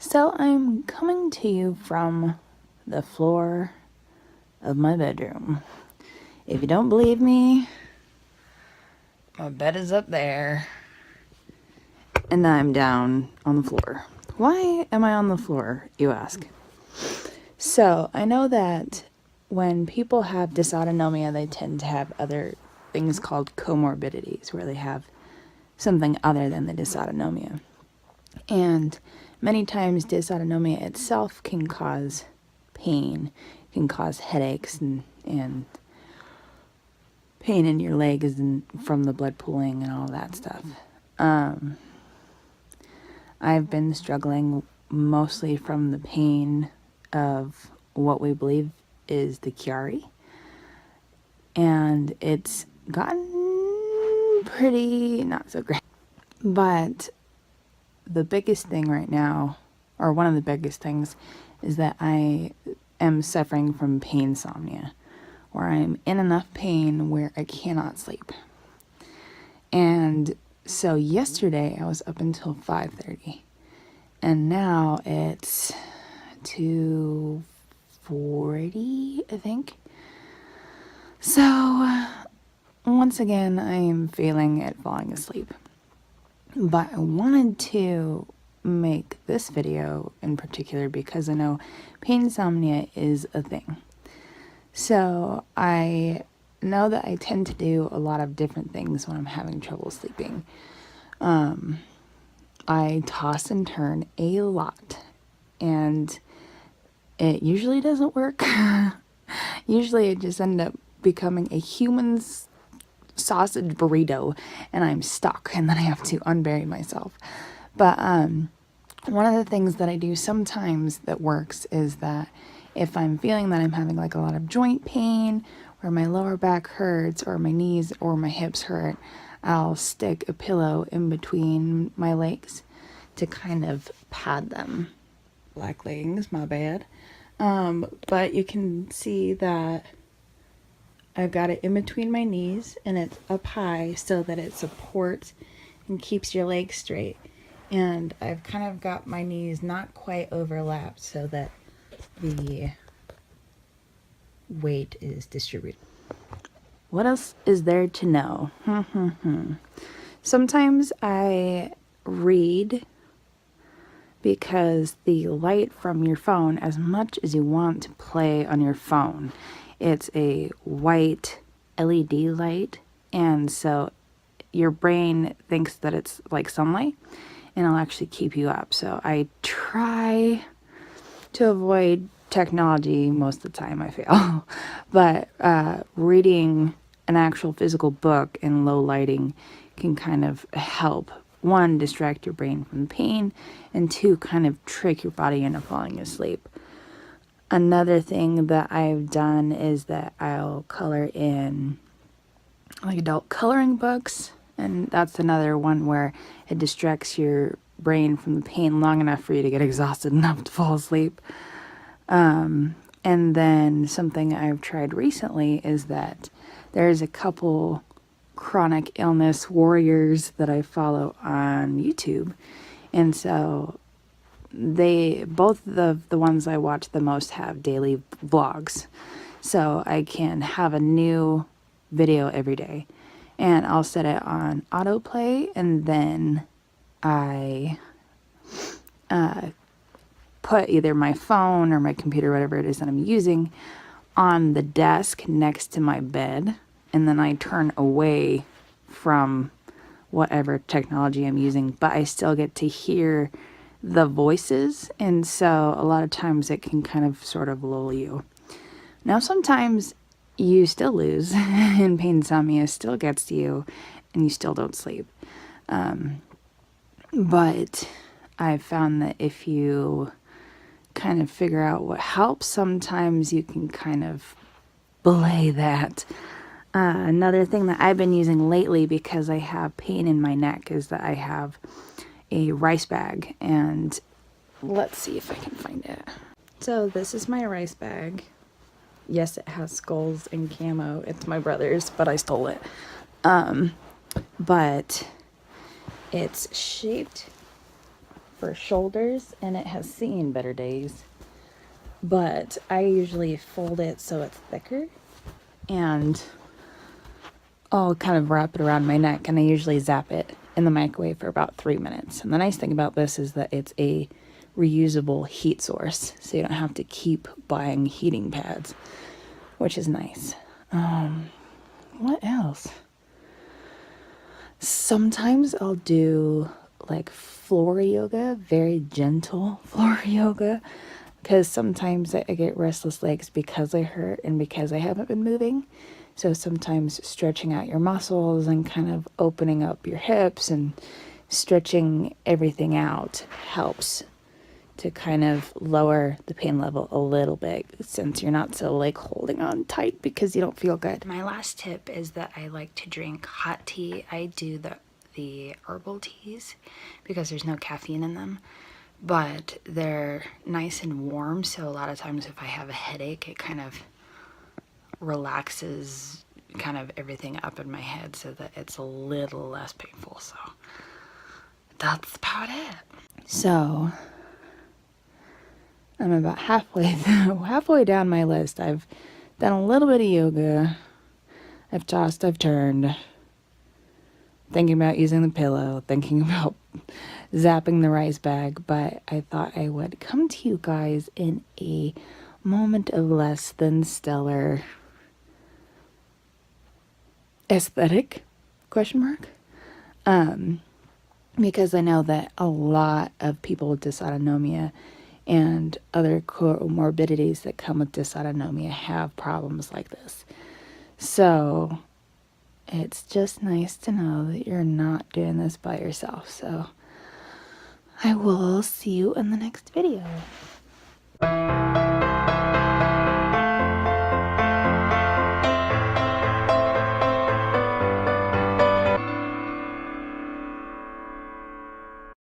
So I'm coming to you from the floor of my bedroom. If you don't believe me, my bed is up there and I'm down on the floor. Why am I on the floor, you ask? So I know that when people have dysautonomia, they tend to have other things called comorbidities, where they have something other than the dysautonomia. And many times dysautonomia itself can cause pain, can cause headaches and pain in your legs and from the blood pooling and all that stuff. I've been struggling mostly from the pain of what we believe is the Chiari, and it's gotten pretty not so great. But the biggest thing right now, or one of the biggest things, is that I am suffering from painsomnia, where I'm in enough pain where I cannot sleep. And so yesterday I was up until 5:30, and now it's 2:40, I think. So once again, I am failing at falling asleep. But I wanted to make this video in particular because I know painsomnia is a thing. So I know that I tend to do a lot of different things when I'm having trouble sleeping. I toss and turn a lot, and it usually doesn't work. Usually I just end up becoming a human sausage burrito and I'm stuck, and then I have to unbury myself. But one of the things that I do sometimes that works is that if I'm feeling that I'm having like a lot of joint pain, or my lower back hurts, or my knees or my hips hurt, I'll stick a pillow in between my legs to kind of pad them. Black leggings, my bad. But you can see that I've got it in between my knees and it's up high so that it supports and keeps your legs straight. And I've kind of got my knees not quite overlapped so that the weight is distributed. What else is there to know? Sometimes I read because the light from your phone, as much as you want to play on your phone, it's a white LED light, and so your brain thinks that it's like sunlight and it'll actually keep you up. So I try to avoid technology most of the time. I fail. But reading an actual physical book in low lighting can kind of help, one, distract your brain from the pain, and two, kind of trick your body into falling asleep. Another thing that I've done is that I'll color in like adult coloring books, and that's another one where it distracts your brain from the pain long enough for you to get exhausted enough to fall asleep. And then something I've tried recently is that there's a couple chronic illness warriors that I follow on YouTube, and so they, both of the ones I watch the most, have daily vlogs, so I can have a new video every day, and I'll set it on autoplay, and then I put either my phone or my computer, whatever it is that I'm using, on the desk next to my bed, and then I turn away from whatever technology I'm using, but I still get to hear the voices, and so a lot of times it can kind of sort of lull you. Now sometimes you still lose and painsomnia still gets to you and you still don't sleep, but I've found that if you kind of figure out what helps, sometimes you can kind of belay that. Another thing that I've been using lately because I have pain in my neck is that I have a rice bag, and let's see if I can find it. So this is my rice bag. Yes, it has skulls and camo. It's my brother's, but I stole it. But it's shaped for shoulders, and it has seen better days. But I usually fold it so it's thicker, and I'll kind of wrap it around my neck, and I usually zap it in the microwave for about 3 minutes. And the nice thing about this is that it's a reusable heat source, so you don't have to keep buying heating pads, which is nice. What else? Sometimes I'll do like floor yoga, very gentle floor yoga, because sometimes I get restless legs because I hurt and because I haven't been moving. So sometimes stretching out your muscles and kind of opening up your hips and stretching everything out helps to kind of lower the pain level a little bit, since you're not so like holding on tight because you don't feel good. My last tip is that I like to drink hot tea. I do the herbal teas because there's no caffeine in them, but they're nice and warm, so a lot of times if I have a headache, it kind of relaxes kind of everything up in my head so that it's a little less painful. So that's about it. So I'm about halfway down my list. I've done a little bit of yoga. I've tossed, I've turned, thinking about using the pillow, thinking about zapping the rice bag, but I thought I would come to you guys in a moment of less than stellar aesthetic, question mark, because I know that a lot of people with dysautonomia and other comorbidities that come with dysautonomia have problems like this. So it's just nice to know that you're not doing this by yourself. So I will see you in the next video.